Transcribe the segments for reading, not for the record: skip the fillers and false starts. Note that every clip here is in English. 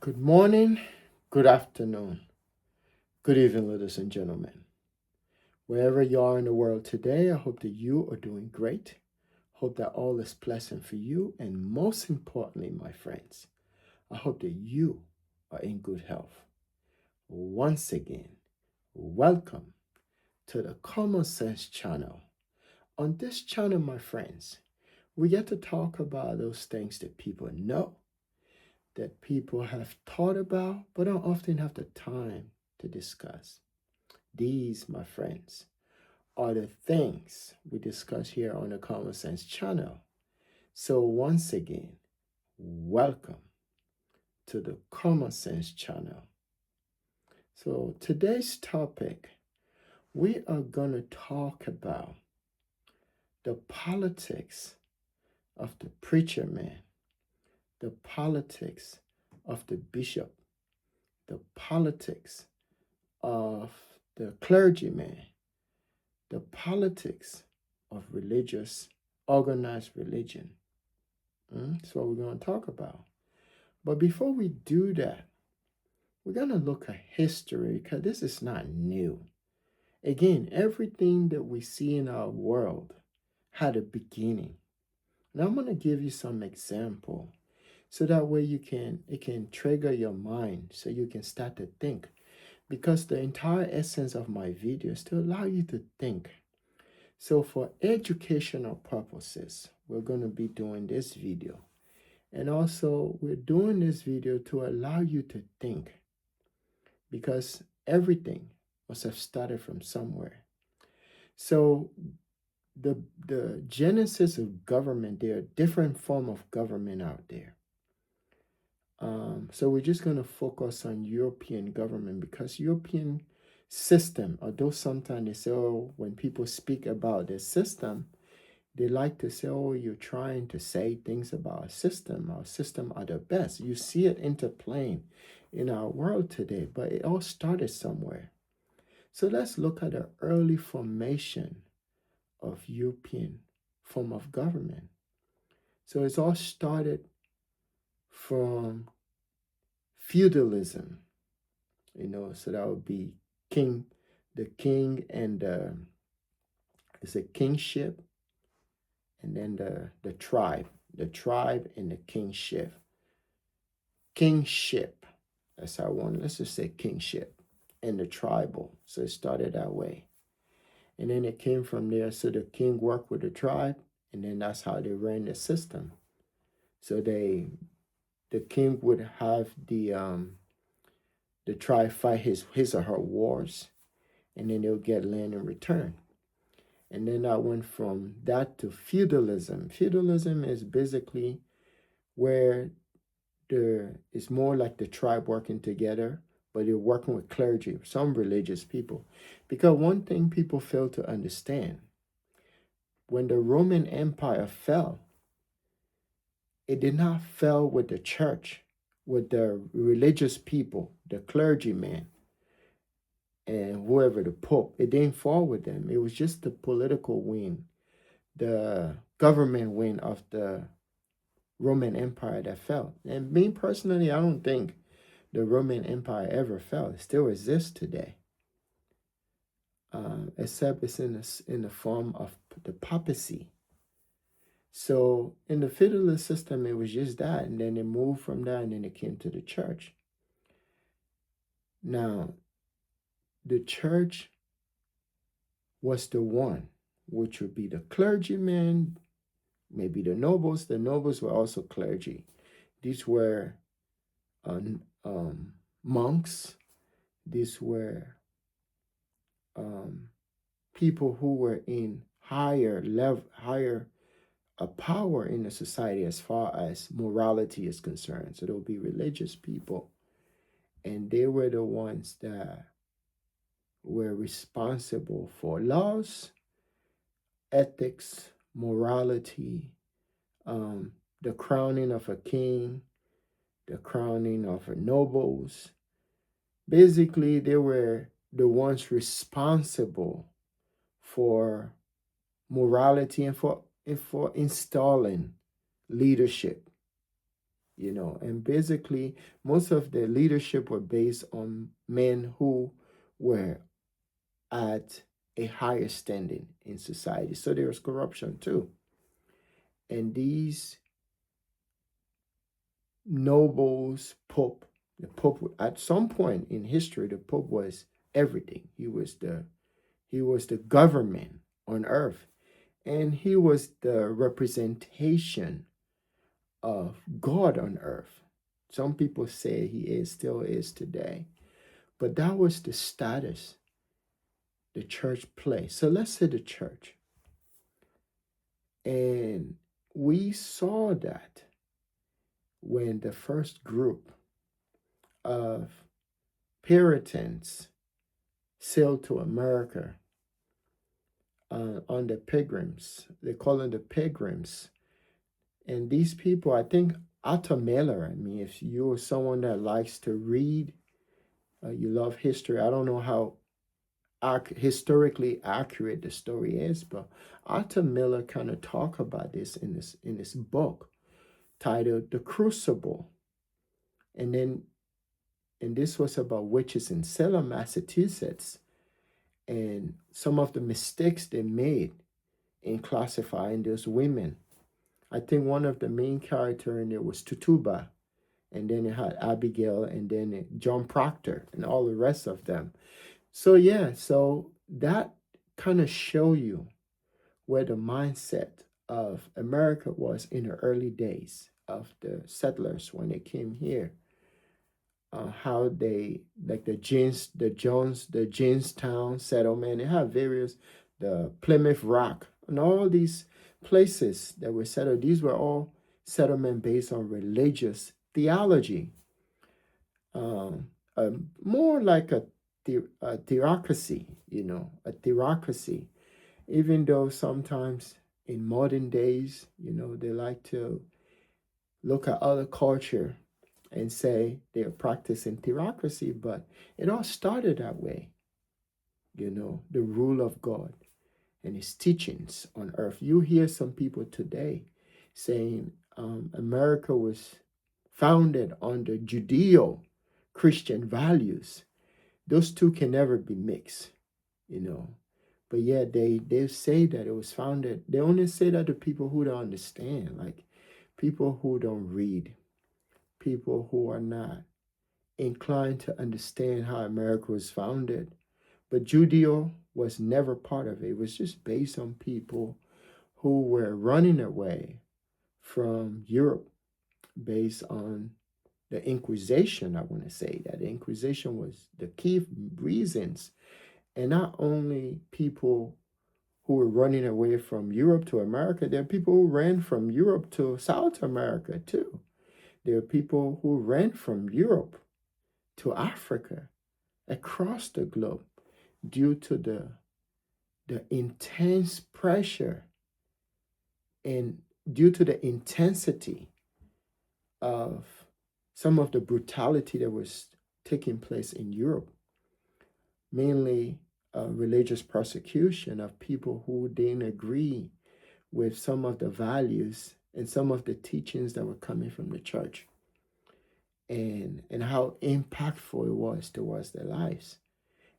Good morning, good afternoon, good evening, ladies and gentlemen. Wherever you are in the world today, I hope that you are doing great. Hope that all is pleasant for you. And most importantly, my friends, I hope that you are in good health. Once again, welcome to the Common Sense channel. On this channel, my friends, we get to talk about those things that people know, that people have thought about, but don't often have the time to discuss. These, my friends, are the things we discuss here on the Common Sense channel. So once again, welcome to the Common Sense channel. So today's topic, we are going to talk about the politics of the preacher man, the politics of the bishop, the politics of the clergyman, the politics of organized religion. That's what we're going to talk about. But before we do that, we're going to look at history because this is not new. Again, everything that we see in our world had a beginning. Now I'm going to give you some example so that way it can trigger your mind so you can start to think. Because the entire essence of my video is to allow you to think. So for educational purposes, we're going to be doing this video. And also, we're doing this video to allow you to think. Because everything must have started from somewhere. So the genesis of government, there are different forms of government out there. So we're just going to focus on European government because European system, although sometimes they say, oh, when people speak about the system, they like to say, oh, you're trying to say things about our system. Our system are the best. You see it interplaying in our world today, but it all started somewhere. So let's look at the early formation of European form of government. So it's all started from feudalism, so that would be the king and it's a kingship, and then the tribe and the kingship. That's how I want. Let's just say kingship and the tribal. So it started that way, and then it came from there. So the king worked with the tribe, and then that's how they ran the system. So the king would have the tribe fight his or her wars, and then they'll get land in return. And then I went from that to feudalism. Feudalism is basically where it's more like the tribe working together, but they're working with clergy, some religious people. Because one thing people fail to understand, when the Roman Empire fell, it did not fall with the church, with the religious people, the clergyman, and whoever, the Pope. It didn't fall with them. It was just the political wing, the government wing of the Roman Empire that fell. And me personally, I don't think the Roman Empire ever fell. It still exists today, except it's in the form of the papacy. So in the feudalist system, it was just that, and then it moved from that, and then it came to the church. Now, the church was the one, which would be the clergymen, maybe the nobles. The nobles were also clergy. These were monks. These were people who were in higher power in the society as far as morality is concerned. So there will be religious people, and they were the ones that were responsible for laws, ethics, morality, the crowning of a king, the crowning of a nobles. Basically, they were the ones responsible for morality and for installing leadership. and basically most of the leadership were based on men who were at a higher standing in society. So there was corruption too. And these nobles, the Pope, at some point in history, the Pope was everything. He was the government on earth, and he was the representation of God on earth. Some people say he still is today, but that was the status the church played. So let's say the church, and we saw that when the first group of Puritans sailed to America on the pilgrims. They call them the pilgrims. And these people, I think Otto Miller, if you're someone that likes to read, you love history, I don't know how historically accurate the story is, but Otto Miller kind of talk about this in this book titled The Crucible. And this was about witches in Salem, Massachusetts, and some of the mistakes they made in classifying those women. I think one of the main characters in there was Tutuba, and then it had Abigail, and then John Proctor, and all the rest of them. So yeah, so that kind of show you where the mindset of America was in the early days of the settlers when they came here. How they, like the Jamestown settlement, they have various, the Plymouth Rock, and all these places that were settled. These were all settlement based on religious theology, more like a theocracy, a theocracy. Even though sometimes in modern days, they like to look at other culture and say they're practicing theocracy, but it all started that way. The rule of God and his teachings on earth. You hear some people today saying America was founded on the Judeo-Christian values. Those two can never be mixed, But yeah, they say that it was founded. They only say that to people who don't understand, like people who don't read, people who are not inclined to understand how America was founded. But Judeo was never part of it. It was just based on people who were running away from Europe based on the Inquisition. I want to say that the Inquisition was the key reasons. And not only people who were running away from Europe to America, there are people who ran from Europe to South America too. There are people who ran from Europe to Africa, across the globe, due to the intense pressure and due to the intensity of some of the brutality that was taking place in Europe, mainly religious persecution of people who didn't agree with some of the values and some of the teachings that were coming from the church, and how impactful it was towards their lives.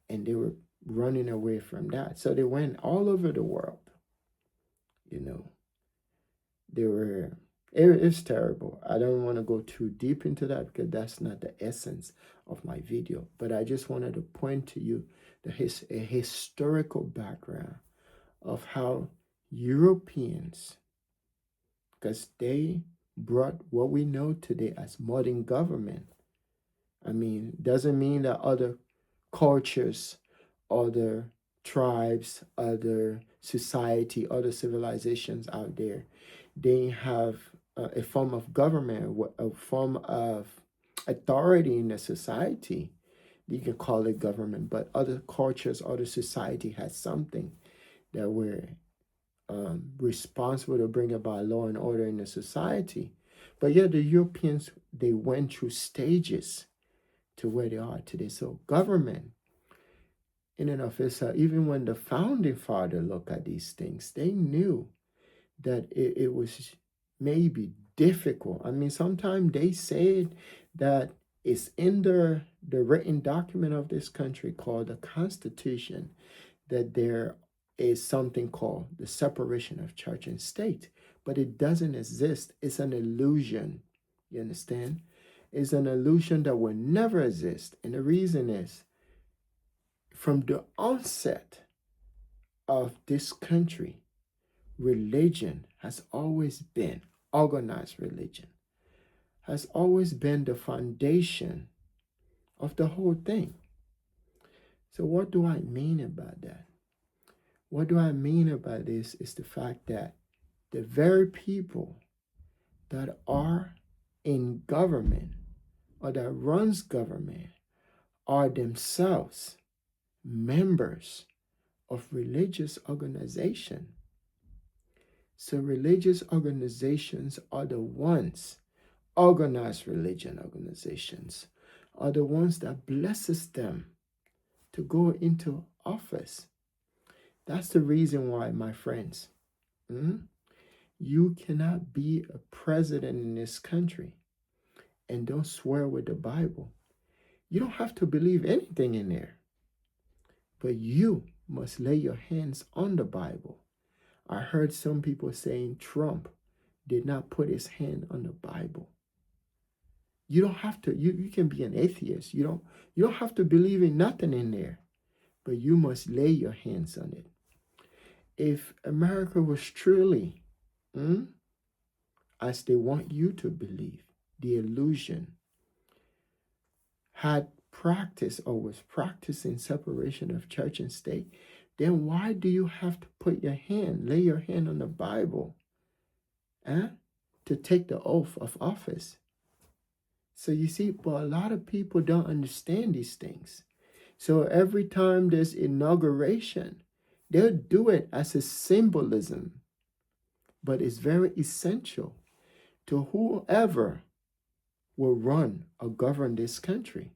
And they were running away from that. So they went all over the world. They were, it's terrible. I don't want to go too deep into that because that's not the essence of my video. But I just wanted to point to you a historical background of how Europeans, because they brought what we know today as modern government. Doesn't mean that other cultures, other tribes, other society, other civilizations out there, they have a form of government, a form of authority in the society. You can call it government, but other cultures, other society has something that we're responsible to bring about law and order in the society. But yeah, the Europeans, they went through stages to where they are today. So government, in and of itself, even when the founding father looked at these things, they knew that it was may be difficult. I mean, sometimes they said that it's in the written document of this country called the Constitution that there is something called the separation of church and state, but it doesn't exist. It's an illusion. You understand? It's an illusion that will never exist. And the reason is from the onset of this country, religion has always been, organized religion has always been the foundation of the whole thing. So, what do I mean about that? What do I mean about this is the fact that the very people that are in government or that runs government are themselves members of religious organization. So religious organizations are the ones, organized religion organizations, are the ones that blesses them to go into office. That's the reason why, my friends, you cannot be a president in this country and don't swear with the Bible. You don't have to believe anything in there, but you must lay your hands on the Bible. I heard some people saying Trump did not put his hand on the Bible. You don't have to, you can be an atheist. You don't have to believe in nothing in there, but you must lay your hands on it. If America was truly, as they want you to believe, the illusion, had practiced or was practicing separation of church and state, then why do you have to lay your hand on the Bible, to take the oath of office? So you see, but a lot of people don't understand these things. So every time there's inauguration, they'll do it as a symbolism, but it's very essential to whoever will run or govern this country.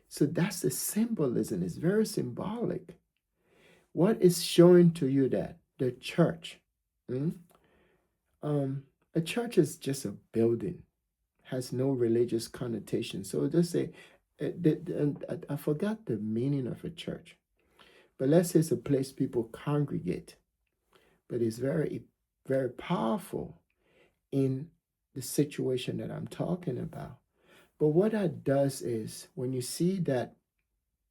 So that's the symbolism. It's very symbolic. What is showing to you that the church, a church is just a building, has no religious connotation. So just say, I forgot the meaning of a church, but let's say it's a place people congregate, but it's very, very powerful in the situation that I'm talking about. But what that does is when you see that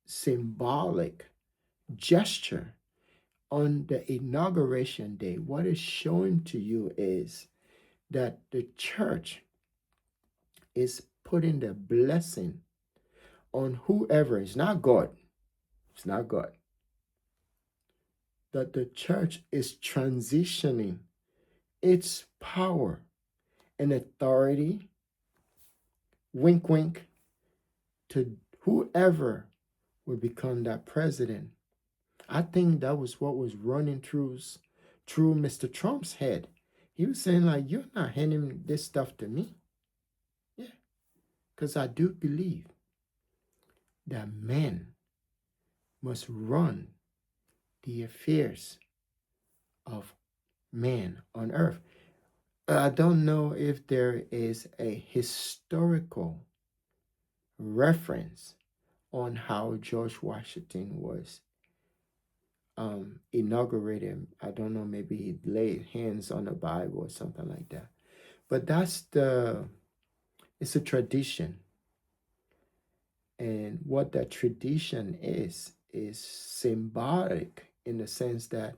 symbolic gesture on the inauguration day, what is showing to you is that the church is putting the blessing on whoever. It's not God. It's not God. That the church is transitioning its power and authority, wink, wink, to whoever will become that president. I think that was what was running through Mr. Trump's head. He was saying, like, you're not handing this stuff to me. Yeah, because I do believe that men must run the affairs of man on earth. I don't know if there is a historical reference on how George Washington was inaugurated. I don't know, maybe he laid hands on the Bible or something like that. But it's a tradition. And what that tradition is symbolic in the sense that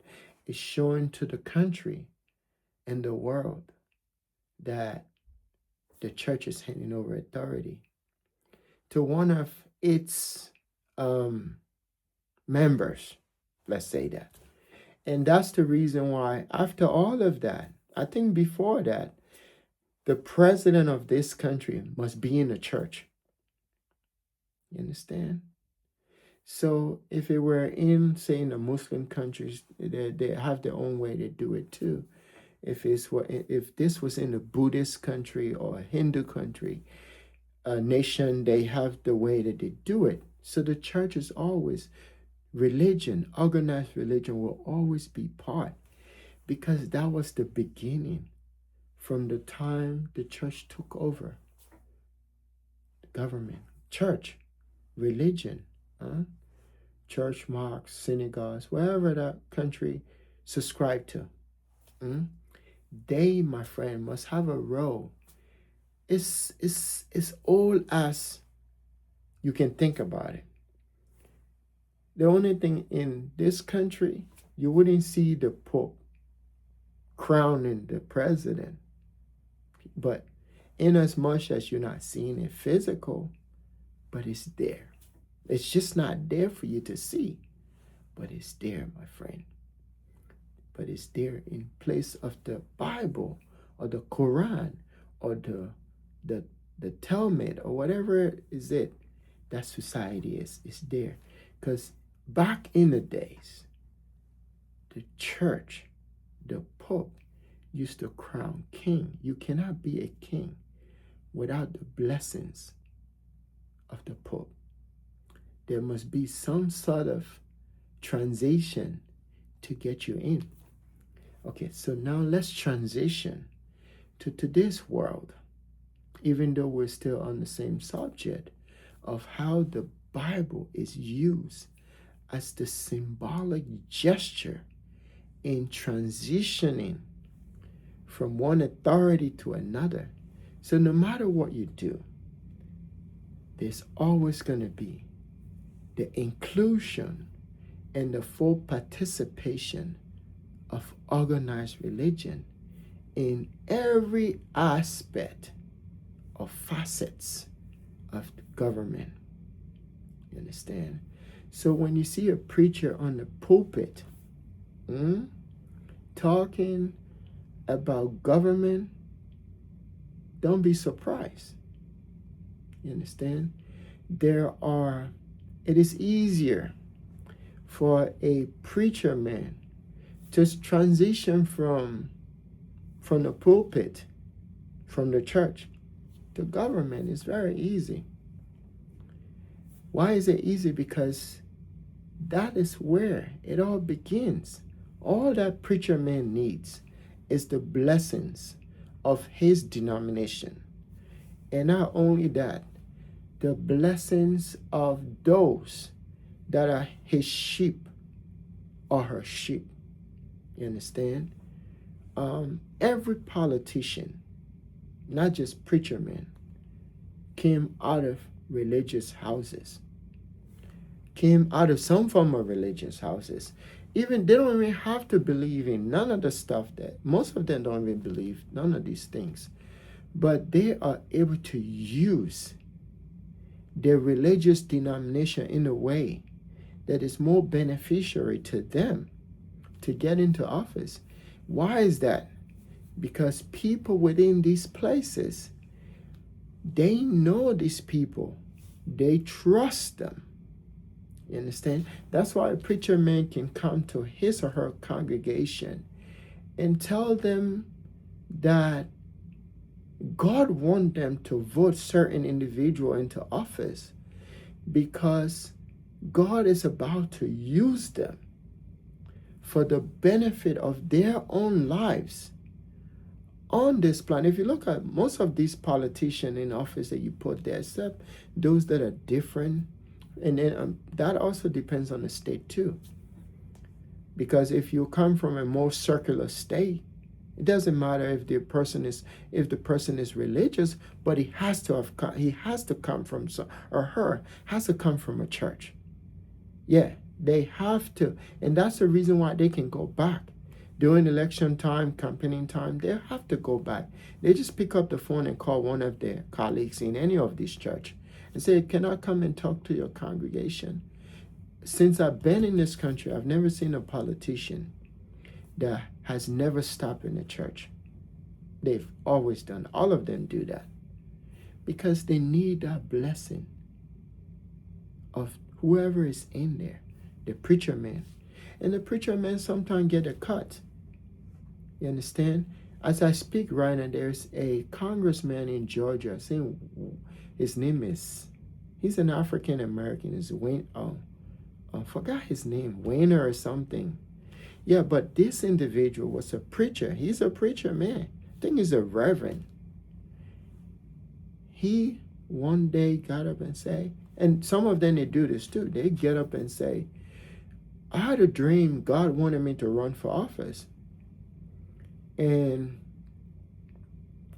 it's showing to the country and the world that the church is handing over authority to one of its members, let's say that. And that's the reason why, after all of that, I think before that, the president of this country must be in the church. You understand? So if it were in, say, in the Muslim countries, they have their own way to do it too. If this was in a Buddhist country or a Hindu country, a nation, they have the way that they do it. So the church is always, religion, organized religion will always be part, because that was the beginning from the time the church took over the government, church, religion, church mosques, synagogues, wherever that country subscribed to. They, my friend, must have a role. It's old as you can think about it. The only thing in this country, you wouldn't see the Pope crowning the president. But in as much as you're not seeing it physical, but it's there. It's just not there for you to see, but it's there, my friend. But it's there in place of the Bible or the Quran or the Talmud or whatever is it that society is. It's there. Because back in the days, the church, the Pope, used to crown king. You cannot be a king without the blessings of the Pope. There must be some sort of transition to get you in. Okay, so now let's transition to today's world, even though we're still on the same subject of how the Bible is used as the symbolic gesture in transitioning from one authority to another. So no matter what you do, there's always going to be the inclusion and the full participation of organized religion in every aspect of facets of the government. You understand? So when you see a preacher on the pulpit talking about government, don't be surprised. You understand? It is easier for a preacher man to transition from the pulpit, from the church to government. Is very easy. Why is it easy? Because that is where it all begins. All that preacher man needs is the blessings of his denomination. And not only that, the blessings of those that are his sheep or her sheep. You understand? Every politician, not just preacher men, came out of religious houses, came out of some form of religious houses. Even they don't even have to believe in none of the stuff that most of them don't even believe, none of these things. But they are able to use their religious denomination in a way that is more beneficiary to them to get into office. Why is that? Because people within these places, they know these people. They trust them. You understand? That's why a preacher man can come to his or her congregation and tell them that God wants them to vote certain individual into office because God is about to use them for the benefit of their own lives on this planet. If you look at most of these politicians in office that you put there, except those that are different, and then that also depends on the state too. Because if you come from a more circular state, it doesn't matter if the person is religious, but he has to come from has to come from a church. Yeah, they have to, and that's the reason why they can go back during election time, campaigning time. They have to go back. They just pick up the phone and call one of their colleagues in any of these church and say, "Can I come and talk to your congregation?" Since I've been in this country, I've never seen a politician that has never stopped in the church. They've always done. All of them do that because they need that blessing of whoever is in there, the preacher man. And the preacher man sometimes get a cut. You understand? As I speak right now, there's a congressman in Georgia. His name is, he's an African American. Is Wayne, I forgot his name, Wayner or something. Yeah, but this individual was a preacher. He's a preacher man. I think he's a reverend. He one day got up and say, and some of them they do this too. They get up and say, I had a dream God wanted me to run for office. And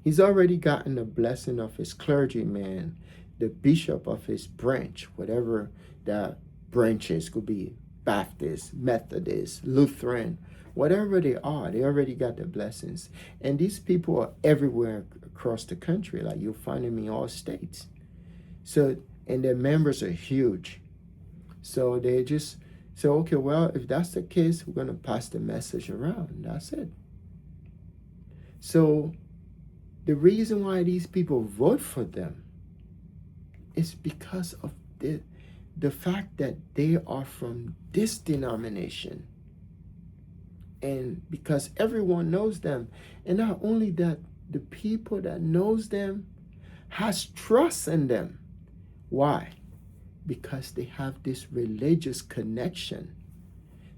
he's already gotten the blessing of his clergyman, the bishop of his branch, whatever that branch is, could be Baptist, Methodist, Lutheran, whatever they are, they already got the blessings. And these people are everywhere across the country. Like you'll find them in all states. So, and their members are huge. So they just say, okay, well, if that's the case, we're going to pass the message around. That's it. So the reason why these people vote for them is because of the fact that they are from this denomination. And because everyone knows them. And not only that, the people that knows them has trust in them. Why? Because they have this religious connection.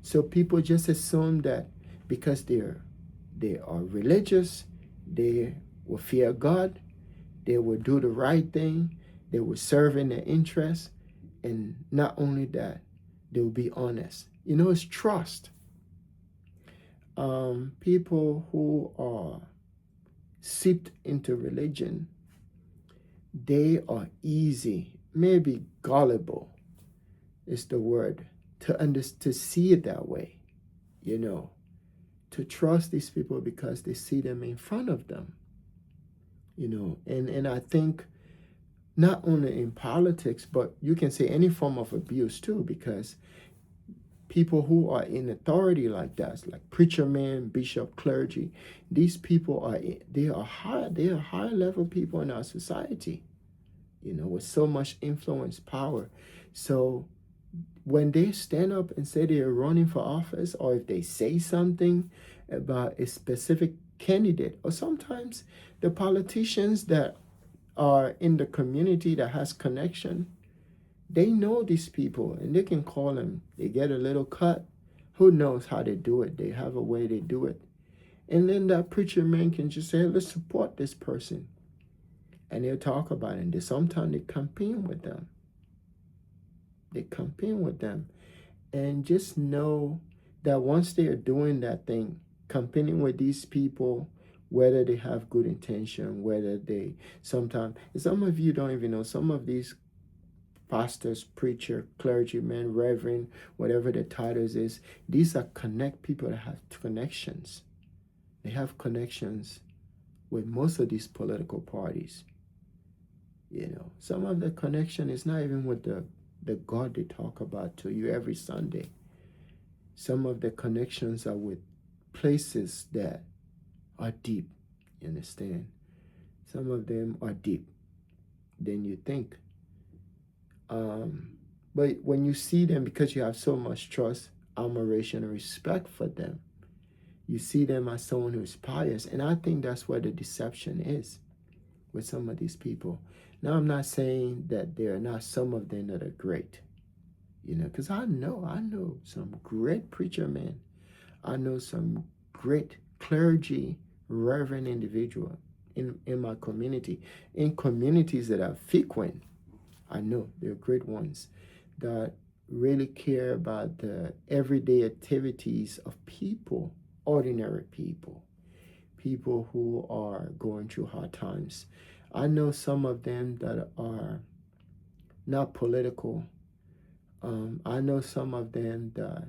So people just assume that because they are religious, they will fear God, they will do the right thing, they will serve in their interests, and not only that, they will be honest. You know, it's trust. People who are seeped into religion, they are easy, maybe gullible is the word, to see it that way, you know, to trust these people because they see them in front of them, you know. And I think not only in politics, but you can say any form of abuse too, because people who are in authority like that, like preacher man, bishop, clergy, these people are high level people in our society, you know, with so much influence, power. So when they stand up and say they are running for office, or if they say something about a specific candidate, or sometimes the politicians that are in the community that has connection, they know these people and they can call them. They get a little cut. Who knows how they do it? They have a way they do it. And then that preacher man can just say, let's support this person. And they'll talk about it. And sometimes they campaign with them. They campaign with them. And just know that once they are doing that thing, campaigning with these people, whether they have good intention, whether they sometimes, some of you don't even know, some of these pastors, preacher, clergyman, reverend, whatever the titles is, these are people that have connections. They have connections with most of these political parties. You know, some of the connection is not even with the God they talk about to you every Sunday. Some of the connections are with places that are deep. You understand? Some of them are deep than you think. But when you see them, because you have so much trust, admiration, and respect for them, you see them as someone who is pious. And I think that's where the deception is with some of these people. Now, I'm not saying that there are not some of them that are great, you know, because I know some great preacher men. I know some great clergy, reverend individual in my community, in communities that are frequent. I know they're great ones that really care about the everyday activities of people, ordinary people, people who are going through hard times. I know some of them that are not political. I know some of them that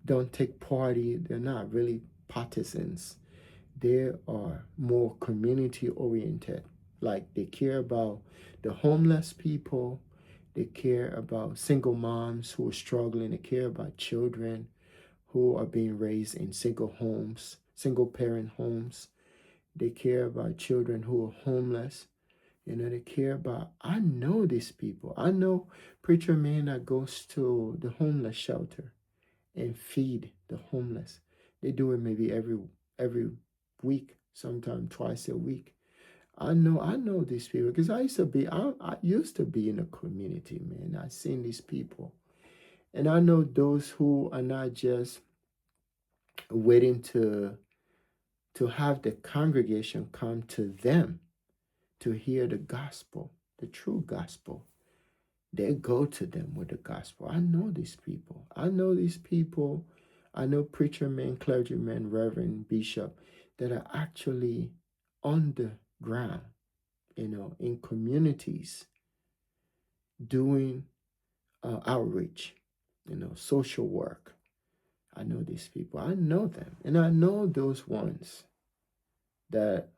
don't take party. They're not really partisans. They are more community oriented. Like they care about the homeless people. They care about single moms who are struggling. They care about children who are being raised in single homes, single parent homes. They care about children who are homeless. You know, they care about, I know these people. I know preacher man that goes to the homeless shelter and feed the homeless. They do it maybe every week, sometimes twice a week. I know these people because I used to be in a community, man. I've seen these people. And I know those who are not just waiting to to have the congregation come to them to hear the gospel, the true gospel. They go to them with the gospel. I know these people. I know these people. I know preacher men, clergymen, reverend, bishop that are actually on the ground, in communities doing outreach, social work. I know these people. I know them. And I know those ones that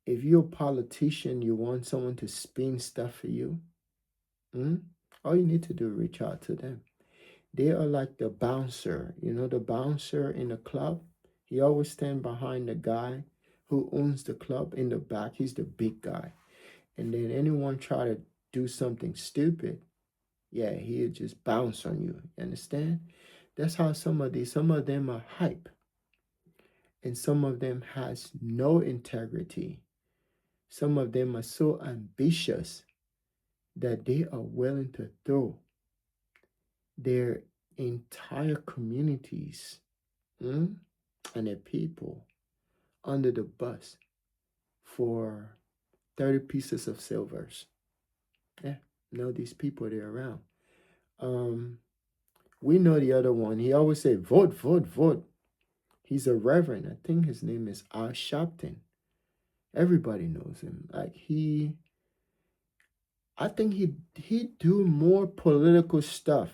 if you're a politician, you want someone to spin stuff for you, all you need to do is reach out to them. They are like the bouncer, the bouncer in a club. He always stand behind the guy who owns the club in the back. He's the big guy. And then anyone try to do something stupid, yeah, he'll just bounce on you. You understand? That's how some of them are hype. And some of them has no integrity. Some of them are so ambitious that they are willing to throw their entire communities and their people under the bus for 30 pieces of silvers. Yeah, know these people, they're around. We know the other one. He always say, vote, vote, vote. He's a reverend. I think his name is Al Sharpton. Everybody knows him. I think he do more political stuff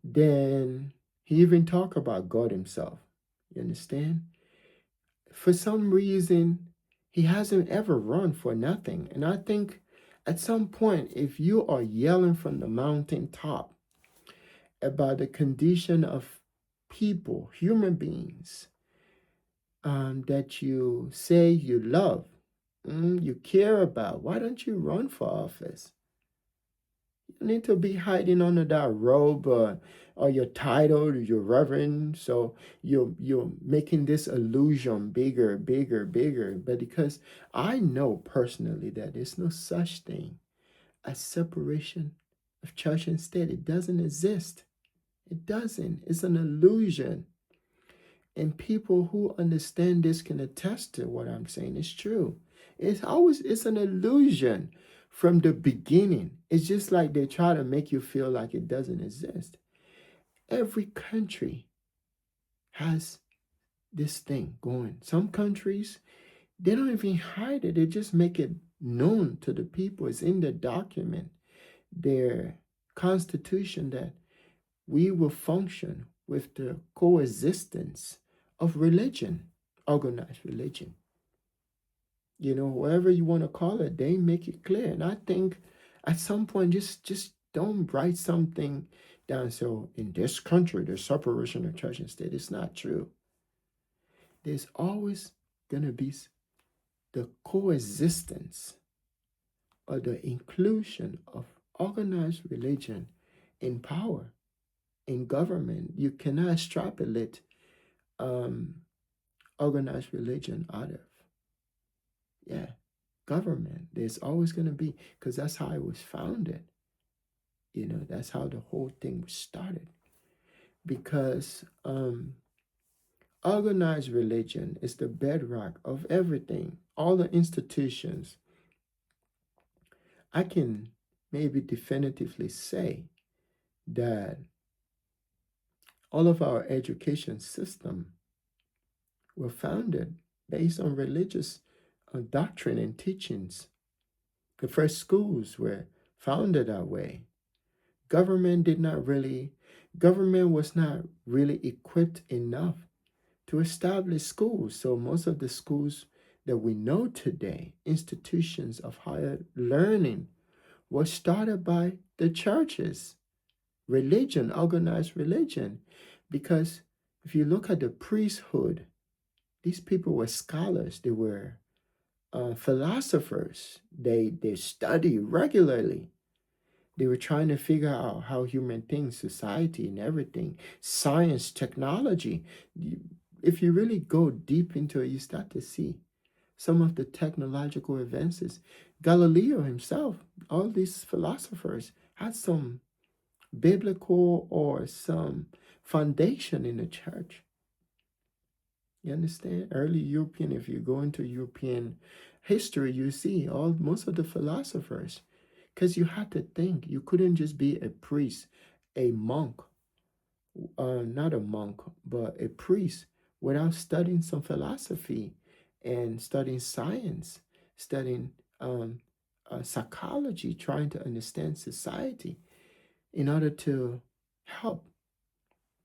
than he even talk about God himself. You understand? For some reason, he hasn't ever run for nothing. And I think at some point, if you are yelling from the mountaintop about the condition of people, human beings, that you say you love, you care about, why don't you run for office? You need to be hiding under that robe or your title, your reverend. So you're making this illusion bigger, bigger, bigger. But because I know personally that there's no such thing as separation of church and state. It doesn't exist. It doesn't. It's an illusion. And people who understand this can attest to what I'm saying. It's true. It's an illusion from the beginning. It's just like they try to make you feel like it doesn't exist. Every country has this thing going. Some countries, they don't even hide it. They just make it known to the people. It's in the document, their constitution, that we will function with the coexistence of religion, organized religion. Whatever you want to call it, they make it clear. And I think at some point, just don't write something down. So in this country, there's separation of church and state. It's not true. There's always going to be the coexistence or the inclusion of organized religion in power, in government. You cannot extrapolate organized religion out of government. There's always going to be, because that's how it was founded. That's how the whole thing was started. Because organized religion is the bedrock of everything. All the institutions, I can maybe definitively say that all of our education system were founded based on religious doctrine and teachings. The first schools were founded that way. Government was not really equipped enough to establish schools. So most of the schools that we know today, institutions of higher learning, were started by the churches, religion, organized religion. Because if you look at the priesthood, these people were scholars. They were philosophers. They study regularly. They were trying to figure out how human things, society and everything, science, technology. If you really go deep into it, you start to see some of the technological advances. Galileo himself, all these philosophers had some biblical or some foundation in the church. You understand? Early European, if you go into European history, you see most of the philosophers, because you had to think. You couldn't just be a priest, a monk, not a monk, but a priest without studying some philosophy and studying science, studying psychology, trying to understand society in order to help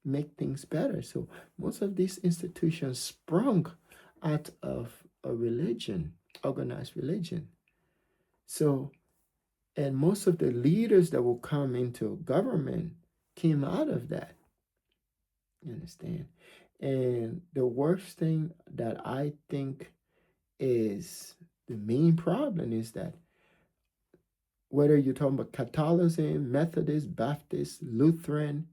make things better. So most of these institutions sprung out of a religion, organized religion. So, and most of the leaders that will come into government came out of that. You understand? And the worst thing that I think is the main problem is that whether you're talking about Catholicism, Methodist, Baptist, Lutheran,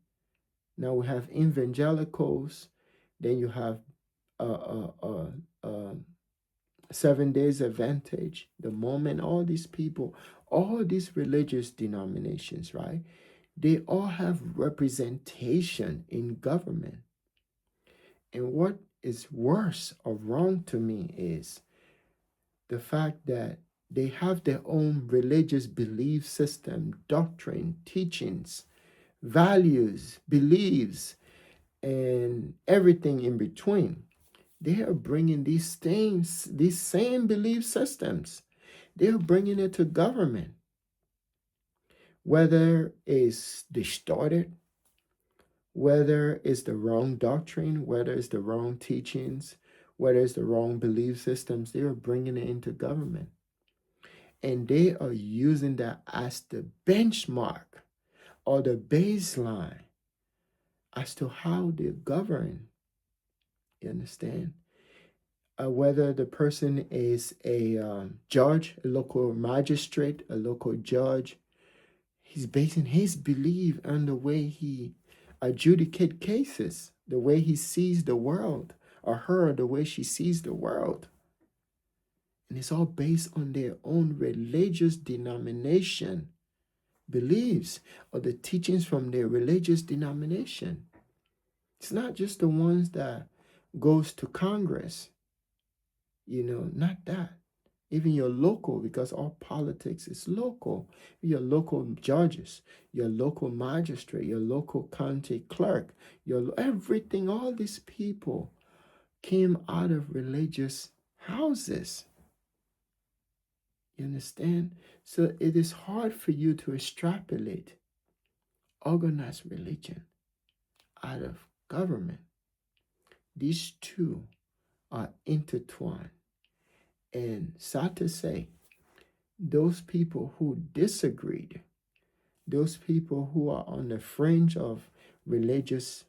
now we have evangelicals, then you have uh, uh, uh, uh, 7 Days Advantage, the moment, all these people, all these religious denominations, right? They all have representation in government. And what is worse or wrong to me is the fact that they have their own religious belief system, doctrine, teachings, values, beliefs, and everything in between. They are bringing these things, these same belief systems, they are bringing it to government, whether it's distorted, whether it's the wrong doctrine, whether it's the wrong teachings, whether it's the wrong belief systems, they are bringing it into government. And they are using that as the benchmark or the baseline as to how they govern. You understand? Whether the person is a judge, a local magistrate, a local judge, he's basing his belief on the way he adjudicate cases, the way he sees the world, or her, the way she sees the world. And it's all based on their own religious denomination beliefs or the teachings from their religious denomination. It's not just the ones that goes to Congress, not that. Even your local, because all politics is local. Your local judges, your local magistrate, your local county clerk, your everything, all these people came out of religious houses. You understand? So it is hard for you to extrapolate organized religion out of government. These two are intertwined. And sad to say, those people who disagreed, those people who are on the fringe of religious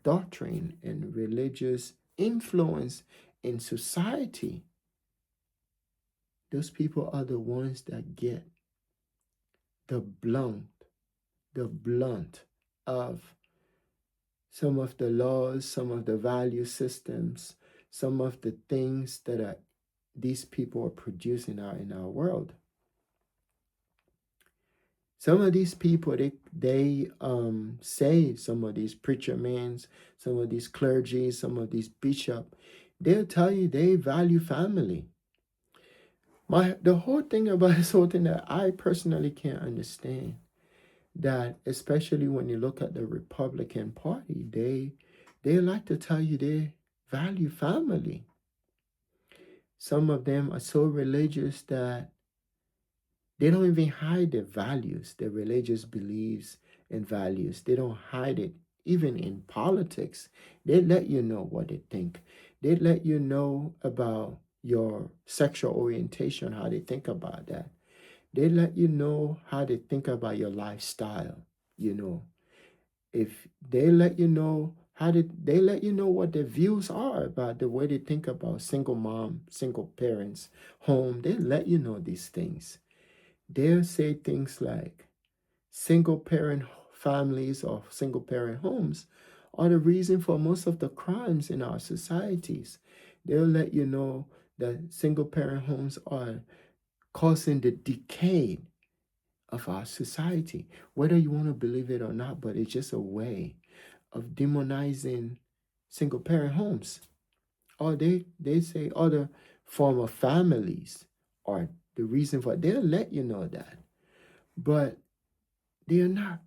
doctrine and religious influence in society, those people are the ones that get the blunt, of some of the laws, some of the value systems, some of the things that these people are producing in our world. Some of these people, they say, some of these preacher men, some of these clergy, some of these bishop, they'll tell you they value family. The whole thing about this whole thing that I personally can't understand, that especially when you look at the Republican Party, they like to tell you they value family. Some of them are so religious that they don't even hide their values, their religious beliefs and values. They don't hide it. Even in politics, they let you know what they think. They let you know about your sexual orientation, how they think about that. They let you know how they think about your lifestyle. If they let you know, how did they let you know what their views are about the way they think about single mom, single parents, home. They let you know these things. They'll say things like single parent families or single parent homes are the reason for most of the crimes in our societies. They'll let you know that single parent homes are causing the decay of our society, whether you want to believe it or not, but it's just a way of demonizing single parent homes. or they say other form of families are the reason for it. They'll let you know that. But they're not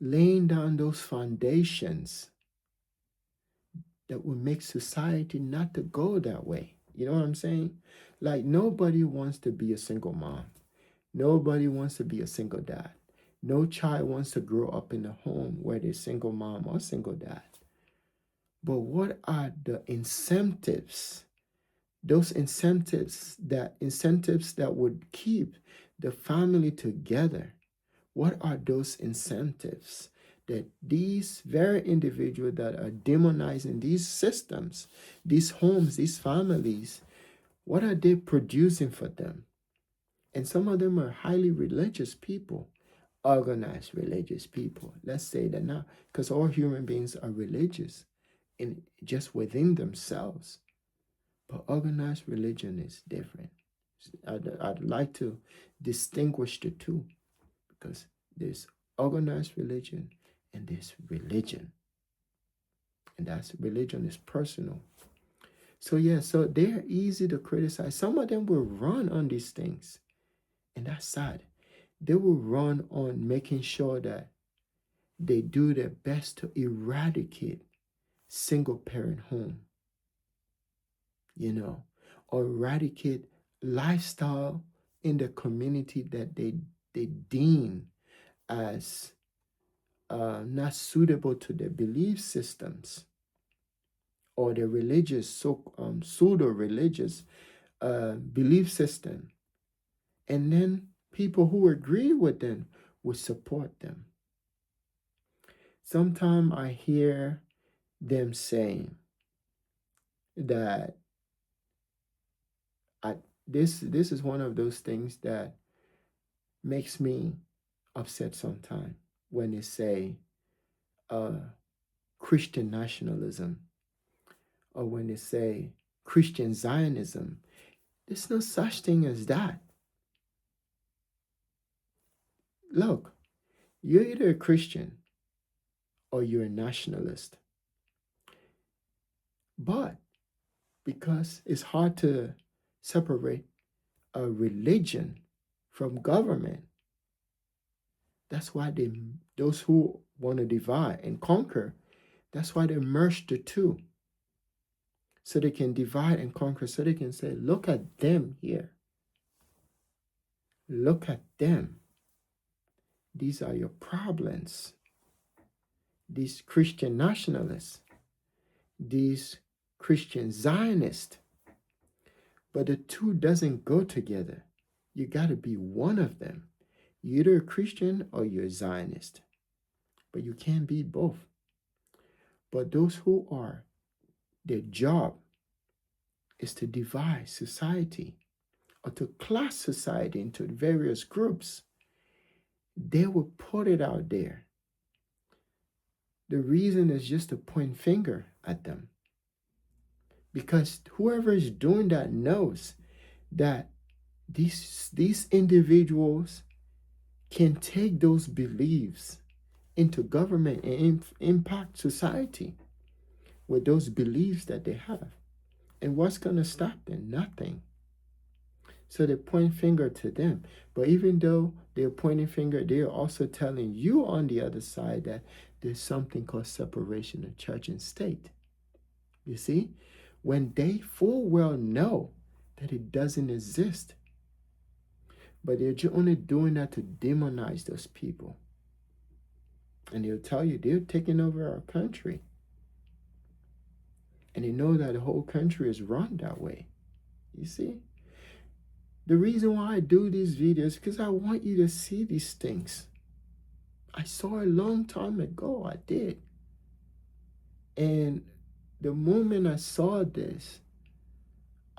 laying down those foundations that will make society not to go that way. You know what I'm saying? Like, nobody wants to be a single mom. Nobody wants to be a single dad. No child wants to grow up in a home where there's single mom or single dad. But what are the incentives? Those incentives that would keep the family together. What are those incentives that these very individuals that are demonizing these systems, these homes, these families, what are they producing for them? And some of them are highly religious people, organized religious people. Let's say that now, because all human beings are religious in just within themselves. But organized religion is different. I'd like to distinguish the two, because there's organized religion and there's religion. And that's religion is personal. So yeah, so they're easy to criticize. Some of them will run on these things. And that's sad. They will run on making sure that they do their best to eradicate single parent home, or eradicate lifestyle in the community that they deem as not suitable to their belief systems or their religious, pseudo-religious belief system. And then people who agree with them will support them. Sometimes I hear them saying that this is one of those things that makes me upset sometimes, when they say Christian nationalism, or when they say Christian Zionism. There's no such thing as that. Look, you're either a Christian or you're a nationalist. But because it's hard to separate a religion from government, that's why those who want to divide and conquer, that's why they merge the two. So they can divide and conquer, so they can say, look at them here. Look at them. These are your problems. These Christian nationalists, these Christian Zionists. But the two doesn't go together. You got to be one of them. You're either a Christian or you're a Zionist. But you can't be both. But those who are, their job is to divide society or to class society into various groups. They will put it out there. The reason is just to point finger at them. Because whoever is doing that knows that these individuals can take those beliefs into government and impact society with those beliefs that they have. And what's going to stop them? Nothing. So they point finger to them. But even though they're pointing finger, they're also telling you on the other side that there's something called separation of church and state. You see? When they full well know that it doesn't exist. But they're only doing that to demonize those people. And they'll tell you they're taking over our country. And they know that the whole country is run that way. You see? The reason why I do these videos is because I want you to see these things. I saw a long time ago, I did. And the moment I saw this,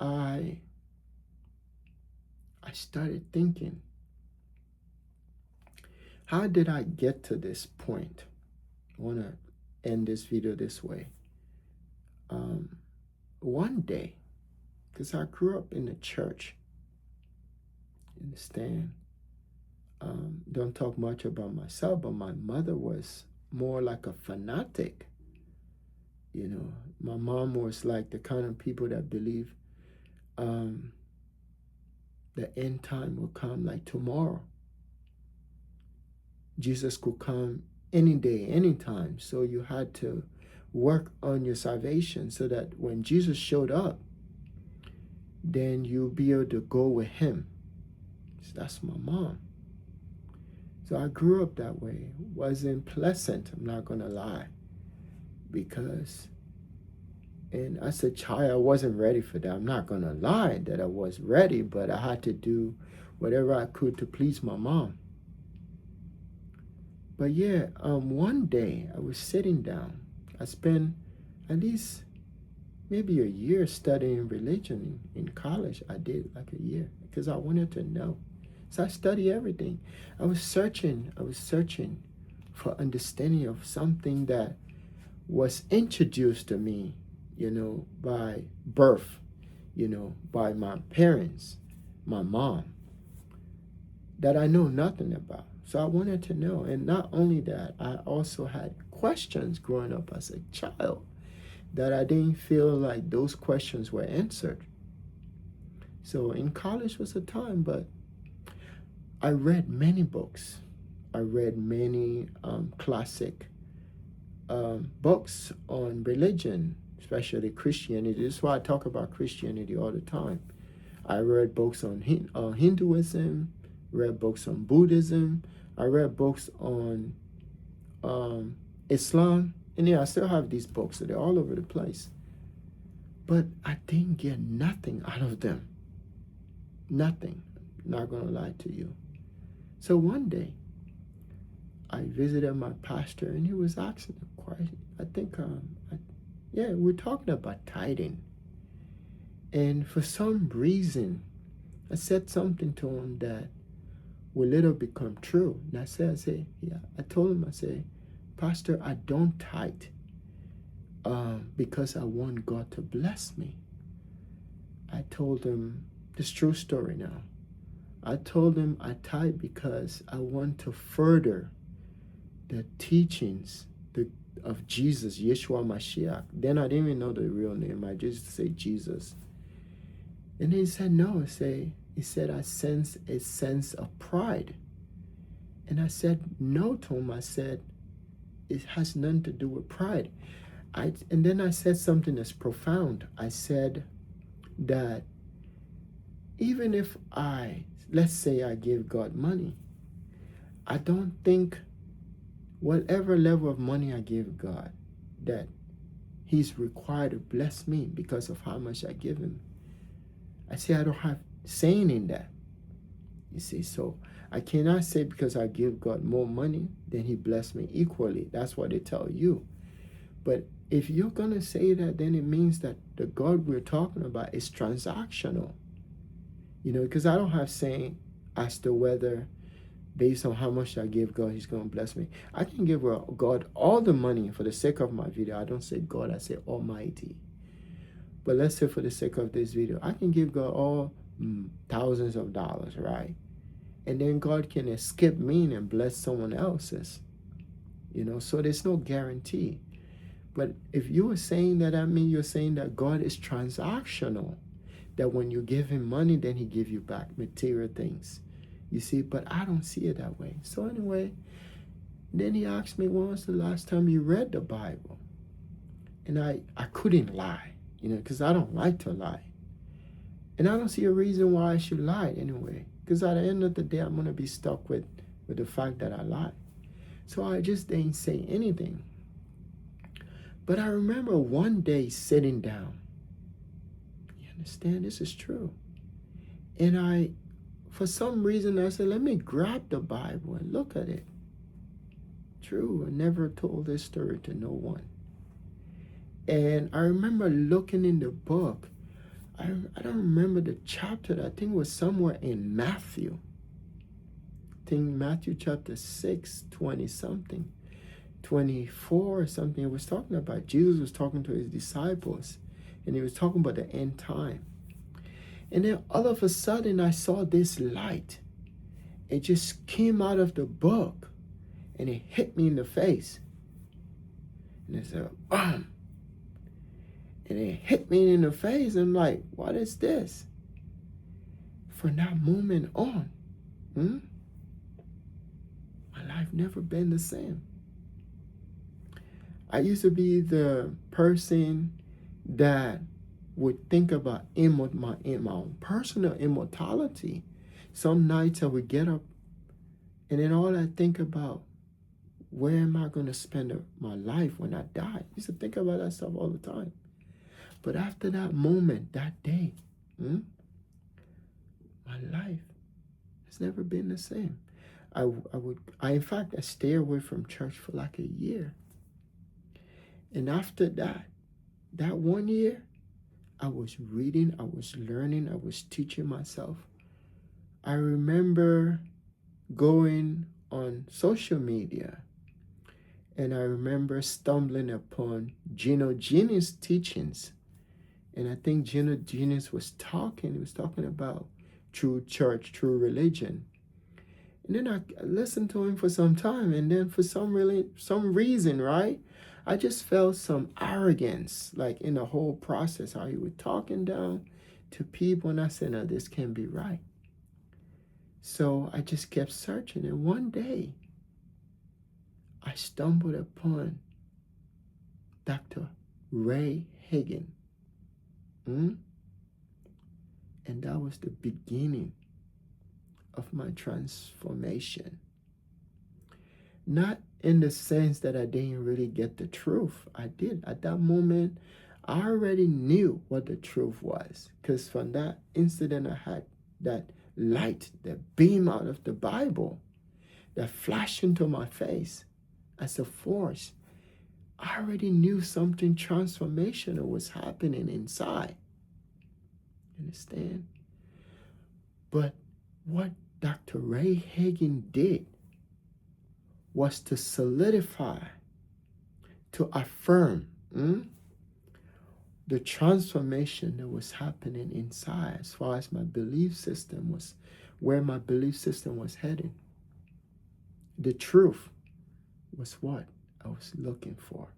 I started thinking, how did I get to this point? I want to end this video this way. One day, because I grew up in the church, understand? Don't talk much about myself, but my mother was more like a fanatic. My mom was like the kind of people that believe the end time will come like tomorrow. Jesus could come any day, anytime. So you had to work on your salvation so that when Jesus showed up, then you'll be able to go with him. So that's my mom. So I grew up that way. It wasn't pleasant, I'm not going to lie. Because, and as a child, I wasn't ready for that. I'm not going to lie that I was ready, but I had to do whatever I could to please my mom. But yeah, one day I was sitting down. I spent at least maybe a year studying religion in college. I did like a year because I wanted to know. So I studied everything. I was searching for understanding of something that was introduced to me, by birth, by my parents, my mom, that I know nothing about. So I wanted to know. And not only that, I also had questions growing up as a child that I didn't feel like those questions were answered. So in college was a time, but I read many books. I read many classic books on religion, especially Christianity. This is why I talk about Christianity all the time. I read books on Hinduism, read books on Buddhism. I read books on Islam. And yeah, I still have these books. So they're all over the place. But I didn't get nothing out of them. Nothing. Not going to lie to you. So one day, I visited my pastor, and he was asking a question. I think, we're talking about tithing. And for some reason, I said something to him that will later become true. And I told him, Pastor, I don't tithe because I want God to bless me. I told him this true story now. I told him I tithe because I want to further the teachings of Jesus, Yeshua Mashiach. Then I didn't even know the real name. I just say Jesus. And he said, no. He said, I sense a sense of pride. And I said, no to him. I said, it has nothing to do with pride. And then I said something that's profound. I said that even if let's say I give God money, I don't think whatever level of money I give God, that he's required to bless me because of how much I give him. I say I don't have saying in that. You see, so I cannot say because I give God more money, then he bless me equally. That's what they tell you. But if you're going to say that, then it means that the God we're talking about is transactional. Because I don't have saying as to whether based on how much I give God, he's going to bless me. I can give God all the money for the sake of my video. I don't say God, I say Almighty. But let's say for the sake of this video, I can give God all thousands of dollars, right? And then God can skip me and bless someone else's. So there's no guarantee. But if you were saying that, I mean, you're saying that God is transactional. That when you give him money, then he give you back material things. You see, but I don't see it that way. So anyway, then he asked me, when was the last time you read the Bible? And I couldn't lie, because I don't like to lie. And I don't see a reason why I should lie anyway. Because at the end of the day, I'm going to be stuck with the fact that I lied. So I just didn't say anything. But I remember one day sitting down. You understand? This is true. And for some reason, I said, let me grab the Bible and look at it. True, I never told this story to no one. And I remember looking in the book. I don't remember the chapter. I think it was somewhere in Matthew. I think Matthew chapter 6, 20-something. 24 or something. It was talking about, Jesus was talking to his disciples. And he was talking about the end time. And then all of a sudden, I saw this light. It just came out of the book. And it hit me in the face. And it said, bam. And it hit me in the face. I'm like, what is this? From that moment on, my life never been the same. I used to be the person that would think about my own personal immortality. Some nights I would get up and then all I think about, where am I going to spend my life when I die? I used to think about that stuff all the time. But after that moment, that day, my life has never been the same. I in fact, I stayed away from church for like a year. And after that 1 year, I was reading, I was learning, I was teaching myself. I remember going on social media and I remember stumbling upon Gino Genius teachings. And I think Gino Genius was talking about true church, true religion. And then I listened to him for some time, and then for some reason, right? I just felt some arrogance, like in the whole process, how he was talking down to people, and I said, no, this can't be right. So I just kept searching, and one day, I stumbled upon Dr. Ray Hagin. And that was the beginning of my transformation. Not in the sense that I didn't really get the truth. I did. At that moment, I already knew what the truth was. Because from that incident, I had that light, that beam out of the Bible, that flashed into my face as a force. I already knew something transformational was happening inside. Understand? But what Dr. Ray Hagin did was to solidify, to affirm the transformation that was happening inside as far as my belief system was, where my belief system was heading. The truth was what I was looking for.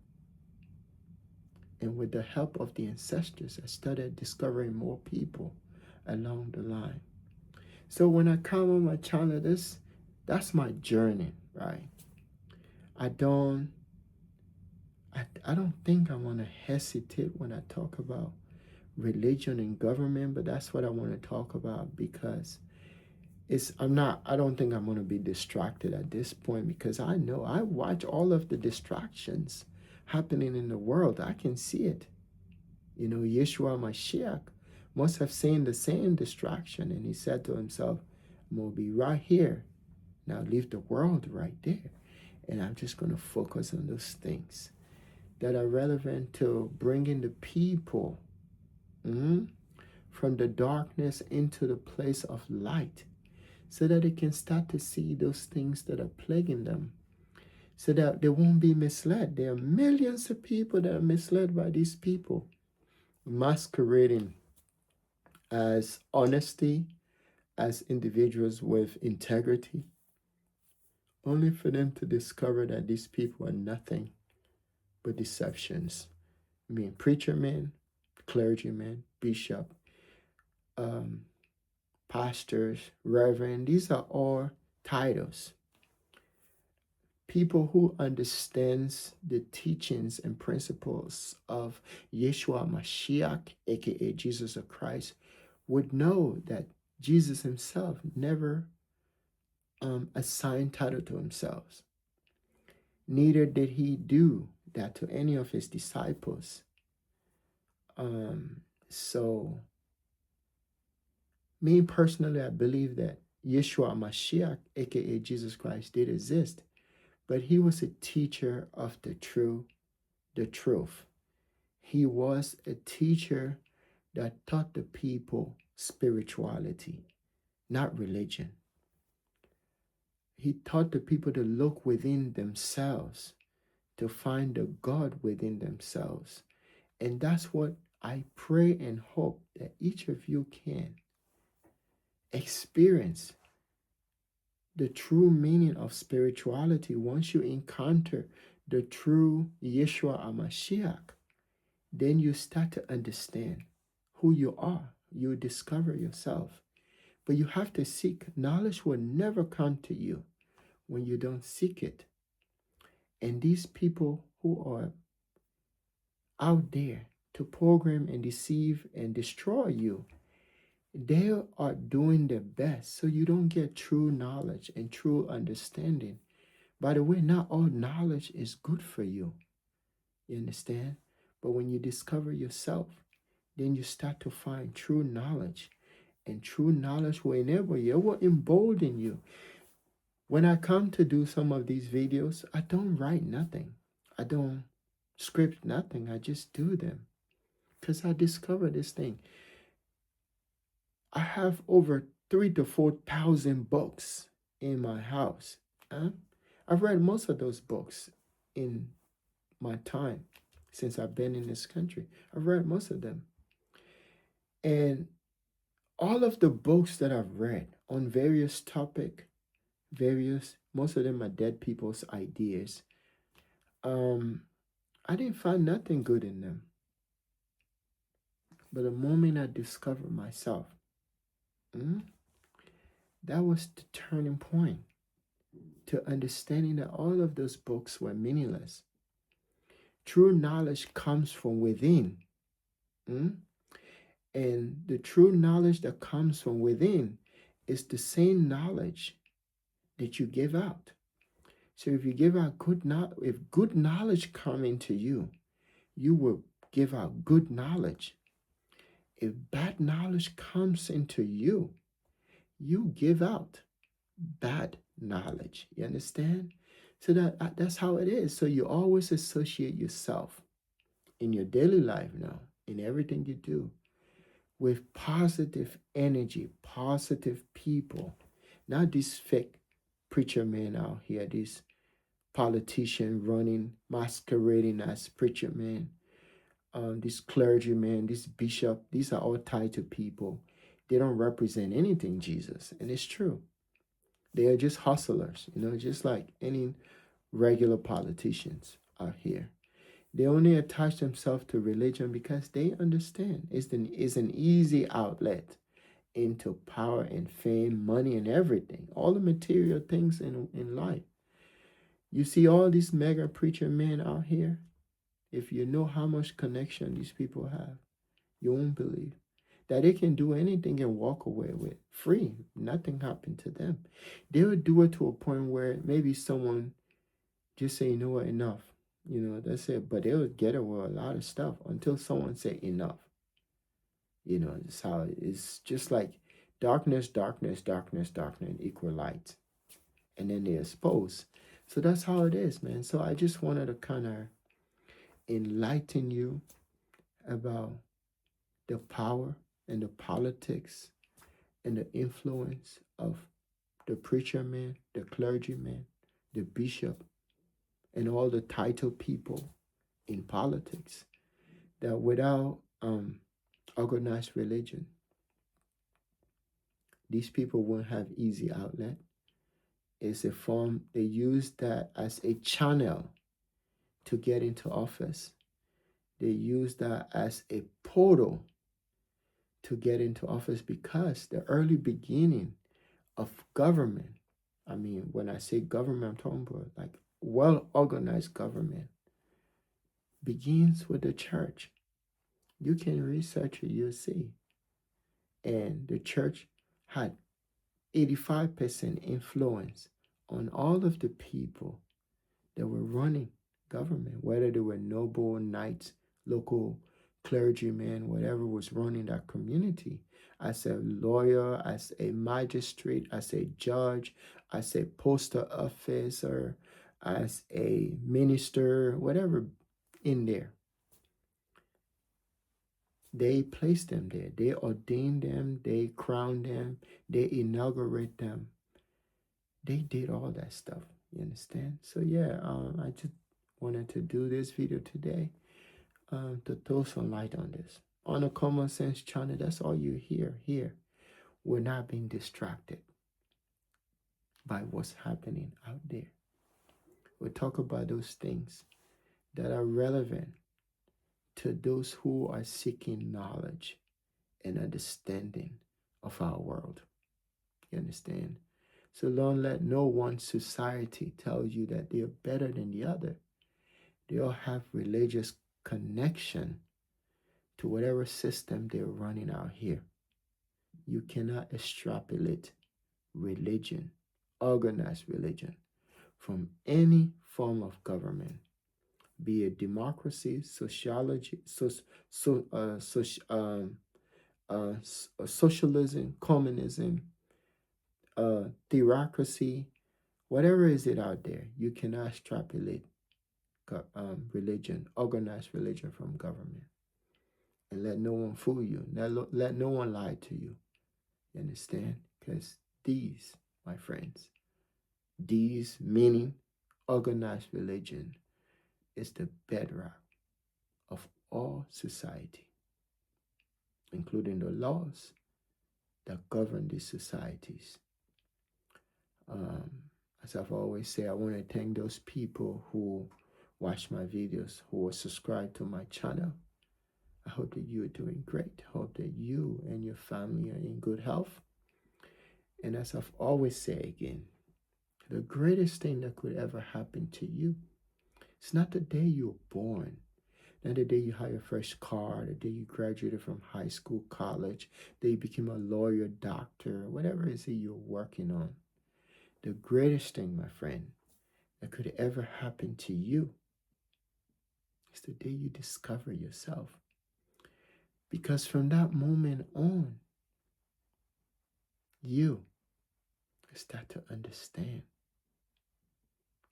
And with the help of the ancestors, I started discovering more people along the line. So when I come on my channel, that's my journey, right? I don't think I want to hesitate when I talk about religion and government, but that's what I want to talk about because I don't think I'm going to be distracted at this point because I know I watch all of the distractions happening in the world. I can see it. You know, Yeshua Mashiach must have seen the same distraction, and he said to himself, I'm going to be right here. Now leave the world right there. And I'm just going to focus on those things that are relevant to bringing the people from the darkness into the place of light so that they can start to see those things that are plaguing them so that they won't be misled. There are millions of people that are misled by these people masquerading as honesty, as individuals with integrity, only for them to discover that these people are nothing but deceptions. I mean, preacher man, clergyman, bishop, pastors, reverend, these are all titles. People who understands the teachings and principles of Yeshua Mashiach, aka Jesus of Christ, would know that Jesus himself never assigned title to himself. Neither did he do that to any of his disciples. So me personally, I believe that Yeshua Mashiach, aka Jesus Christ, did exist, but he was a teacher of the truth. He was a teacher that taught the people spirituality, not religion. He taught the people to look within themselves, to find the God within themselves. And that's what I pray and hope that each of you can experience the true meaning of spirituality once you encounter the true Yeshua HaMashiach. then you start to understand who you are. You discover yourself. But you have to seek. Knowledge will never come to you when you don't seek it. And these people who are out there to program and deceive and destroy you, they are doing their best so you don't get true knowledge and true understanding. By the way, not all knowledge is good for you. You understand? But when you discover yourself, then you start to find true knowledge. And true knowledge will enable you, it will embolden you. When I come to do some of these videos, I don't write nothing. I don't script nothing. I just do them. Because I discovered this thing. I have over 3,000 to 4,000 books in my house. Huh? I've read most of those books in my time since I've been in this country. I've read most of them. And all of the books that I've read on various topic, most of them are dead people's ideas. I didn't find nothing good in them. But the moment I discovered myself, that was the turning point to understanding that all of those books were meaningless. True knowledge comes from within. And the true knowledge that comes from within is the same knowledge that you give out. So if you give out if good knowledge come into you, you will give out good knowledge. If bad knowledge comes into you, you give out bad knowledge. You understand? So that's how it is. So you always associate yourself in your daily life now, in everything you do, with positive energy, positive people. Not these fake preacher men out here, these politician running, masquerading as preacher men, this clergyman, this bishop. These are all titled people. They don't represent anything, Jesus. And it's true. They are just hustlers, just like any regular politicians out here. They only attach themselves to religion because they understand it's an easy outlet into power and fame, money and everything, all the material things in life. You see all these mega preacher men out here, if you know how much connection these people have, you won't believe that they can do anything and walk away with free. Nothing happened to them. They would do it to a point where maybe someone just say, you know what, enough. That's it. But they would get away with a lot of stuff until someone say enough. That's how it's just like darkness, darkness, darkness, darkness equal light. And then they expose. So that's how it is, man. So I just wanted to kind of enlighten you about the power and the politics and the influence of the preacher man, the clergyman, the bishop, and all the title people in politics. That without organized religion, these people won't have easy outlet. It's a form, they use that as a channel to get into office. They use that as a portal to get into office because the early beginning of government, I mean, when I say government, I'm talking about like well-organized government, begins with the church. You can research it, you'll see. And the church had 85% influence on all of the people that were running government, whether they were noble knights, local clergymen, whatever was running that community, as a lawyer, as a magistrate, as a judge, as a postal officer, as a minister, whatever in there. They placed them there. They ordained them. They crowned them. They inaugurate them. They did all that stuff. You understand? So yeah, I just wanted to do this video today to throw some light on this. On a Common Sense channel, that's all you hear here. We're not being distracted by what's happening out there. We'll talk about those things that are relevant to those who are seeking knowledge and understanding of our world. You understand? So don't let no one society tell you that they are better than the other. They all have religious connection to whatever system they're running out here. You cannot extrapolate religion, organized religion, from any form of government, be it democracy, sociology, socialism, communism, theocracy, whatever is it out there. You cannot extrapolate religion, organized religion from government. And let no one fool you. Let no one lie to you. You understand? Because these, my friends, these meaning organized religion is the bedrock of all society, including the laws that govern these societies. Um, as I've always said, I want to thank those people who watch my videos, who are subscribed to my channel. I hope that you are doing great. I hope that you and your family are in good health. And as I've always said again, the greatest thing that could ever happen to you, it's not the day you were born, not the day you had your first car, the day you graduated from high school, college, the day you became a lawyer, doctor, whatever it is that you're working on. The greatest thing, my friend, that could ever happen to you is the day you discover yourself. Because from that moment on, you start to understand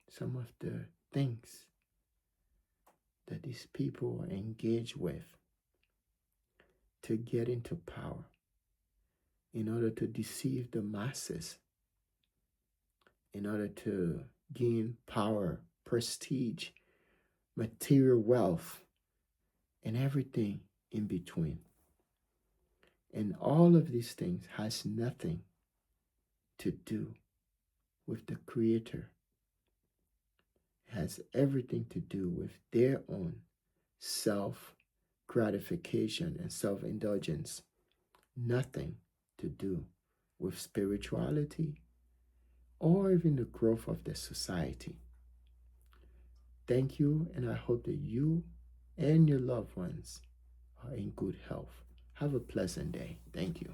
some of the things that these people are engaged with to get into power in order to deceive the masses, in order to gain power, prestige, material wealth, and everything in between. And all of these things has nothing to do with the Creator. It has everything to do with their own self gratification and self indulgence. Nothing to do with spirituality or even the growth of the society. Thank you, and I hope that you and your loved ones are in good health. Have a pleasant day. Thank you.